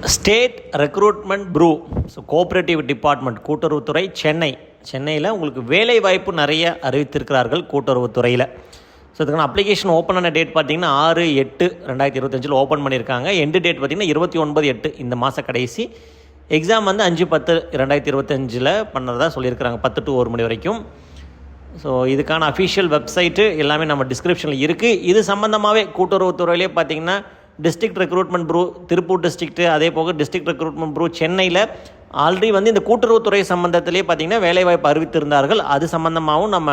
State recruitment bureau, so cooperative department, கூட்டுறவுத்துறை, சென்னையில் உங்களுக்கு வேலை வாய்ப்பு நிறைய அறிவித்திருக்கிறார்கள் கூட்டுறவுத்துறையில். ஸோ இதுக்கான அப்ளிகேஷன் ஓப்பன் ஆன டேட் பார்த்திங்கன்னா 6/8/2025 ஓப்பன் பண்ணியிருக்காங்க. எண்டு டேட் பார்த்திங்கன்னா 29/8 இந்த மாத கடைசி. எக்ஸாம் வந்து 5/10/2025 பண்ணுறதா சொல்லியிருக்கிறாங்க, 10 to 1 மணி வரைக்கும். ஸோ இதுக்கான அஃபிஷியல் வெப்சைட்டு எல்லாமே நம்ம டிஸ்கிரிப்ஷனில் இருக்குது. இது சம்மந்தமாகவே கூட்டுறவுத்துறையிலே பார்த்திங்கன்னா district recruitment bureau Tiruppur district, அதே போக டிஸ்ட்ரிக்ட் ரெக்ரூட்மெண்ட் ப்ரூ சென்னையில் ஆல்ரெடி வந்து இந்த கூட்டுறவுத்துறை சம்மந்தத்திலே பார்த்திங்கன்னா வேலைவாய்ப்பு அறிவித்திருந்தார்கள். அது சம்மந்தமாகவும் நம்ம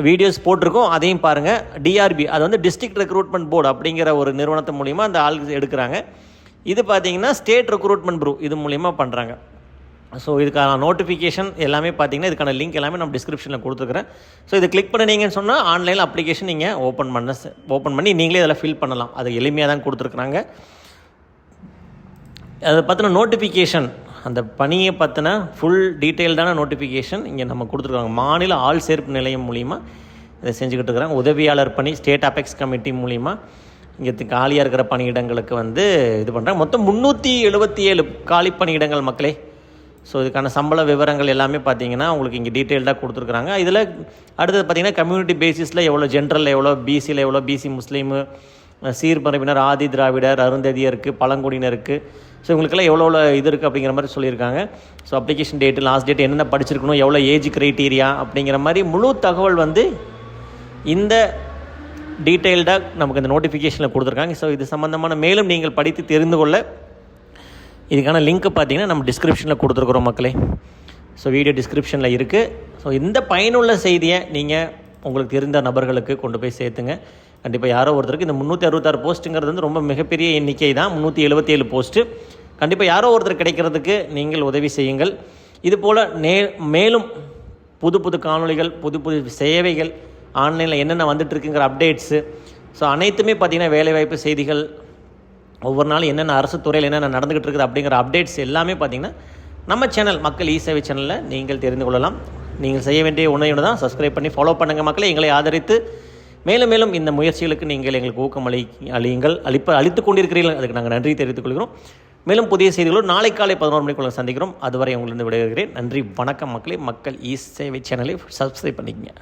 வீடியோஸ் போட்டிருக்கோம், அதையும் பாருங்கள். டிஆர்பி, அது வந்து டிஸ்ட்ரிக்ட் ரெக்ரூட்மெண்ட் போர்டு அப்படிங்கிற ஒரு நிறுவனத்து மூலிமா அந்த ஆள் எடுக்கிறாங்க. இது பார்த்திங்கன்னா ஸ்டேட் ரெக்ரூட்மெண்ட் ப்ரூ இது மூலிமா பண்ணுறாங்க. ஸோ இதுக்கான நோட்டிஃபிகேஷன் எல்லாமே பார்த்திங்கன்னா இதுக்கான லிங்க் எல்லாமே நம்ம டிஸ்கிரிப்ஷனில் கொடுத்துருக்குறேன். ஸோ இதை கிளிக் பண்ணிங்கன்னு சொன்னால் ஆன்லைனில் அப்ளிகேஷன் நீங்கள் ஓப்பன் பண்ணி நீங்களே இதில் ஃபில் பண்ணலாம். அது எளிமையாக தான் கொடுத்துருக்குறாங்க. அதை பற்றின நோட்டிஃபிகேஷன், அந்த பணியை பற்றின ஃபுல் டீட்டெயில்டான நோட்டிஃபிகேஷன் இங்கே நம்ம கொடுத்துருக்காங்க. மாநில ஆள் சேர்ப்பு நிலையம் மூலிமா இதை செஞ்சுக்கிட்டு இருக்கிறாங்க. உதவியாளர் பணி ஸ்டேட் அபெக்ஸ் கமிட்டி மூலிமா இங்கே காலியாக இருக்கிற பணியிடங்களுக்கு வந்து இது பண்ணுறாங்க. மொத்தம் 377 காலி பணியிடங்கள் மக்களே. ஸோ இதுக்கான சம்பள விவரங்கள் எல்லாமே பார்த்தீங்கன்னா உங்களுக்கு இங்கே டீட்டெயில்டாக கொடுத்துருக்குறாங்க. இதில் அடுத்தது பார்த்திங்கன்னா கம்யூனிட்டி பேசிஸில் எவ்வளோ, ஜென்ரலில் எவ்வளோ, பிசியில் எவ்வளோ, பிசி முஸ்லீமு, சீர்மரபினர், ஆதி திராவிடர், அருந்ததியருக்கு, பழங்குடியினருக்கு, ஸோ இவங்களுக்கெல்லாம் எவ்வளோ இது இருக்குது அப்படிங்கிற மாதிரி சொல்லியிருக்காங்க. So application date, last date, என்னென்ன படிச்சிருக்கணும், எவ்வளோ ஏஜ் க்ரைட்டீரியா அப்படிங்கிற மாதிரி முழு தகவல் வந்து இந்த டீட்டெயில்டாக நமக்கு இந்த நோட்டிஃபிகேஷனில் கொடுத்துருக்காங்க. ஸோ இது சம்மந்தமான மேலும் நீங்கள் படித்து தெரிந்து கொள்ள இதுக்கான லிங்க்கு பார்த்தீங்கன்னா நம்ம டிஸ்கிரிப்ஷனில் கொடுத்துருக்குறோம் மக்களே. ஸோ வீடியோ டிஸ்கிரிப்ஷனில் இருக்குது. ஸோ இந்த பயனுள்ள செய்தியை நீங்கள் உங்களுக்கு தெரிந்த நபர்களுக்கு கொண்டு போய் சேர்த்துங்க. கண்டிப்பாக யாரோ ஒருத்தருக்கு இந்த 366 போஸ்ட்டுங்கிறது வந்து ரொம்ப மிகப்பெரிய எண்ணிக்கை தான், 377 போஸ்ட்டு. கண்டிப்பாக யாரோ ஒருத்தர் கிடைக்கிறதுக்கு நீங்கள் உதவி செய்யுங்கள். இதுபோல் மேலும் புது புது காணொளிகள், புது புது சேவைகள், ஆன்லைனில் என்னென்ன வந்துட்டுருக்குங்கிற அப்டேட்ஸு, ஸோ அனைத்துமே பார்த்திங்கன்னா வேலைவாய்ப்பு செய்திகள், ஒவ்வொரு நாளும் என்னென்ன அரசு துறையில் என்னென்ன நடந்துகிட்டு இருக்குது அப்படிங்கிற அப்டேட்ஸ் எல்லாமே பார்த்திங்கன்னா நம்ம சேனல் மக்கள் இ-சேவை சேனலில் நீங்கள் தெரிந்து கொள்ளலாம். நீங்கள் செய்ய வேண்டிய ஒன்று தான் சப்ஸ்கிரைப் பண்ணி ஃபாலோ பண்ணுங்கள் மக்களை. எங்களை ஆதரித்து மேலும் மேலும் இந்த முயற்சிகளுக்கு நீங்கள் எங்களுக்கு ஊக்கம் அளித்து கொண்டிருக்கிறீர்கள். அதுக்கு நாங்கள் நன்றி தெரிவித்துக் கொள்கிறோம். மேலும் புதிய செய்திகளோடு நாளை காலை 11 மணிக்குள்ள சந்திக்கிறோம். அதுவரை உங்களிருந்து விடைபெறுகிறேன். நன்றி, வணக்கம் மக்களே. மக்கள் இ-சேவை சேனலை சப்ஸ்கிரைப் பண்ணிக்கங்க.